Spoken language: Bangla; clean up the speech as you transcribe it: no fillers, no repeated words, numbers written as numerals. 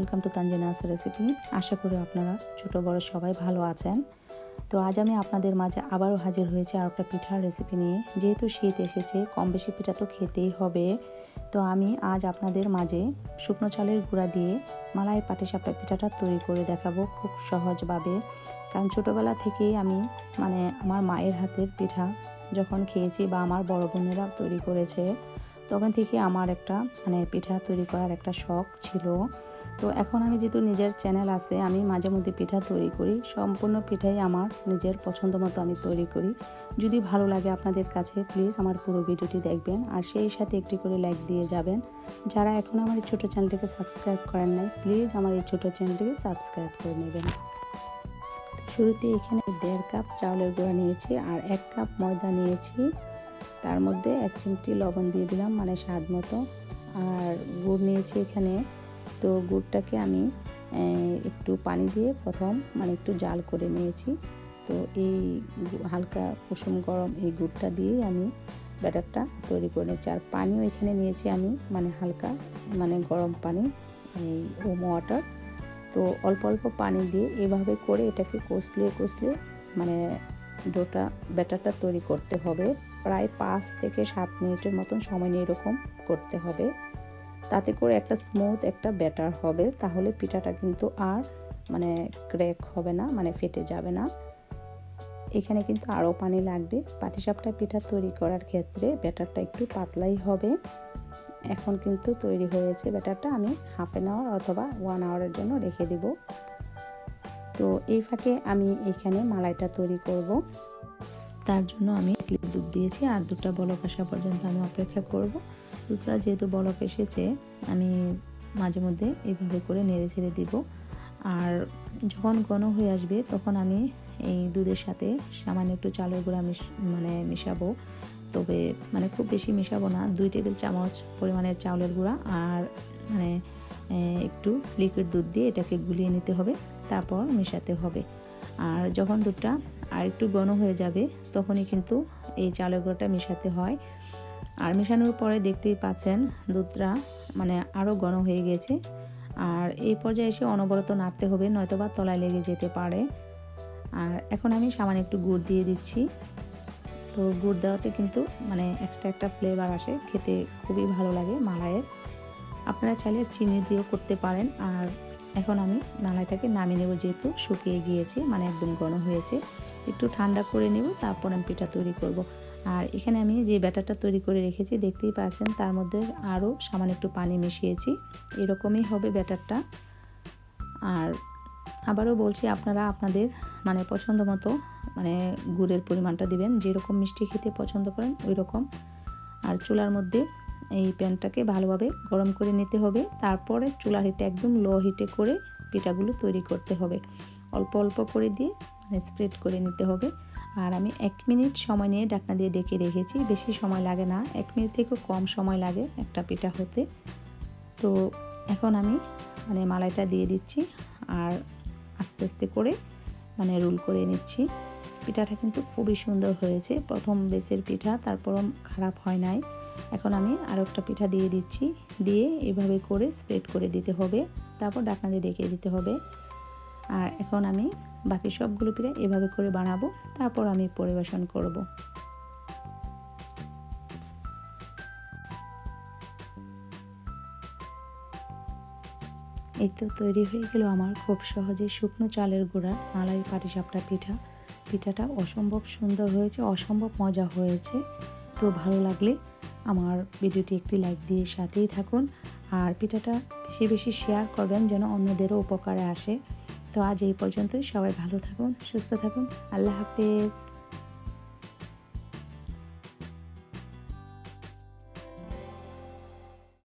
Welcome to Tanzina's recipe. আশা করি আপনারা ছোট বড় সবাই ভালো আছেন। তো আজ আমি আপনাদের মাঝে আবারও হাজির হয়েছি আর একটা পিঠার রেসিপি নিয়ে। যেহেতু শীত এসেছে, কম বেশি পিঠা তো খেতেই হবে। তো আমি আজ আপনাদের মাঝে শুকনো চালের গুঁড়া দিয়ে মালাই পাটিসাপটা পিঠাটা তৈরি করে দেখাবো খুব সহজভাবে। কারণ ছোটোবেলা থেকেই আমি আমার মায়ের হাতের পিঠা যখন খেয়েছি বা আমার বড় বোনেরা তৈরি করেছে, তখন থেকে আমার একটা পিঠা তৈরি করার একটা শখ ছিল। তো এখন আমি যেহেতু নিজের চ্যানেল আছে, আমি মাঝে মধ্যে পিঠা তৈরি করি। সম্পূর্ণ পিঠাই আমার নিজের পছন্দ মতো আমি তৈরি করি। যদি ভালো লাগে আপনাদের কাছে, প্লিজ আমার পুরো ভিডিওটি দেখবেন আর সেই সাথে একটি করে লাইক দিয়ে যাবেন। যারা এখন আমার এই ছোটো চ্যানেলটিকে সাবস্ক্রাইব করেন নাই, প্লিজ আমার এই ছোটো চ্যানেলটিকে সাবস্ক্রাইব করে নেবেন। শুরুতে এখানে 1.5 কাপ চাউলের গুঁড়া নিয়েছি আর 1 কাপ ময়দা নিয়েছি। তার মধ্যে 1 চিমটি লবণ দিয়ে দিলাম, স্বাদ মতো। আর গুড় নিয়েছি এখানে। তো গুড়টাকে আমি একটু পানি দিয়ে প্রথম একটু জাল করে নিয়েছি। তো এই হালকা কুসুম গরম এই গুড়টা দিয়ে আমি ব্যাটারটা তৈরি করে নিয়েছি। আর পানিও এখানে নিয়েছি আমি হালকা গরম পানি, এই ওম ওয়াটার। তো অল্প অল্প পানি দিয়ে এভাবে করে এটাকে কষলে ডোটা ব্যাটারটা তৈরি করতে হবে। প্রায় 5 থেকে 7 মিনিটের মতন সময় নিয়ে এরকম করতে হবে। তাতে করে একটা স্মুথ একটা ব্যাটার হবে। তাহলে পিঠাটা কিন্তু আর ক্র্যাক হবে না, ফেটে যাবে না। এখানে কিন্তু আরও পানি লাগবে। পাটিসাপটা পিঠা তৈরি করার ক্ষেত্রে ব্যাটারটা একটু পাতলাই হবে। এখন কিন্তু তৈরি হয়েছে ব্যাটারটা। আমি হাফ অ্যান আওয়ার অথবা 1 আওয়ারের জন্য রেখে দিব। তো এই ফাঁকে আমি এখানে মালাইটা তৈরি করব। তার জন্য আমি দুধ দিয়েছি আর দুধটা বলক আসা পর্যন্ত আমি অপেক্ষা করব। দুধটা যেহেতু বলক এসেছে, আমি মাঝে মধ্যে এইভাবে করে নেড়ে ছেড়ে দিব। আর যখন ঘন হয়ে আসবে তখন আমি এই দুধের সাথে সামান্য একটু চালের গুঁড়া মিশাবো। তবে খুব বেশি মিশাবো না, 2 টেবিল চামচ পরিমাণের চাউলের গুঁড়া আর একটু লিকুইড দুধ দিয়ে এটাকে গুলিয়ে নিতে হবে, তারপর মেশাতে হবে। আর যখন দুধটা আর একটু ঘন হয়ে যাবে তখনই কিন্তু এই চালের গুঁড়োটা মেশাতে হয়। আর মেশানোর পরে দেখতেই পাচ্ছেন দুধটা আরও ঘন হয়ে গেছে। আর এই পর্যায়ে এসে অনবরত নাড়তে হবে, নয়তোবা তলায় লেগে যেতে পারে। আর এখন আমি সামান্য একটু গুড় দিয়ে দিচ্ছি। তো গুড় দেওয়াতে কিন্তু এক্সট্রা একটা ফ্লেভার আসে, খেতে খুবই ভালো লাগে মালাইয়ের। আপনারা চাইলে চিনি দিয়েও করতে পারেন। আর এখন আমি মালাইটাকে নামিয়ে নেব, যেহেতু শুকিয়ে গিয়েছে, একদম ঘন হয়েছে। একটু ঠান্ডা করে নেব, তারপর আমি পিঠা তৈরি করব। আর এখানে আমি যে ব্যাটারটা তৈরি করে রেখেছি দেখতেই পাচ্ছেন, তার মধ্যে আরও সামান্য একটু পানি মিশিয়েছি। এরকমই হবে ব্যাটারটা। আর আবারও বলছি, আপনারা আপনাদের পছন্দ মতো গুড়ের পরিমাণটা দিবেন, যেরকম মিষ্টি খেতে পছন্দ করেন ওই রকম। আর চুলার মধ্যে এই প্যানটাকে ভালোভাবে গরম করে নিতে হবে। তারপরে চুলার হিটে একদম লো হিটে করে পিঠাগুলো তৈরি করতে হবে। অল্প অল্প করে দিয়ে স্প্রেড করে নিতে হবে। আর আমি 1 মিনিট সময় নিয়ে ঢাকনা দিয়ে ঢেকে রেখেছি। বেশি সময় লাগে না, 1 মিনিট থেকেও কম সময় লাগে একটা পিঠা হতে। তো এখন আমি মালাইটা দিয়ে দিচ্ছি আর আস্তে আস্তে করে রোল করে নিচ্ছি। পিঠাটা কিন্তু খুবই সুন্দর হয়েছে। প্রথম বেসের পিঠা, তারপরও খারাপ হয় নাই। এখন আমি আরও একটা পিঠা দিয়ে দিচ্ছি, দিয়ে এভাবে করে স্প্রেড করে দিতে হবে, তারপর ঢাকনা দিয়ে ঢেকে দিতে হবে। আর এখন আমি বাকি সবগুলো পিঠা এভাবে করে বানাবো, তারপর আমি পরিবেশন করব। এই তো তৈরি হয়ে গেল আমার খুব সহজে শুকনো চালের গুঁড়া মালাই পাটিসাপটা পিঠা। পিঠাটা অসম্ভব সুন্দর হয়েছে, অসম্ভব মজা হয়েছে। তো ভালো লাগলে আমার ভিডিওটি একটি লাইক দিয়ে সাথেই থাকুন। আর পিঠাটা বেশি বেশি শেয়ার করবেন যেন অন্যদেরও উপকারে আসে। তো আজ এই পর্যন্তই। সবাই ভালো থাকুন, সুস্থ থাকুন। আল্লাহ হাফেজ।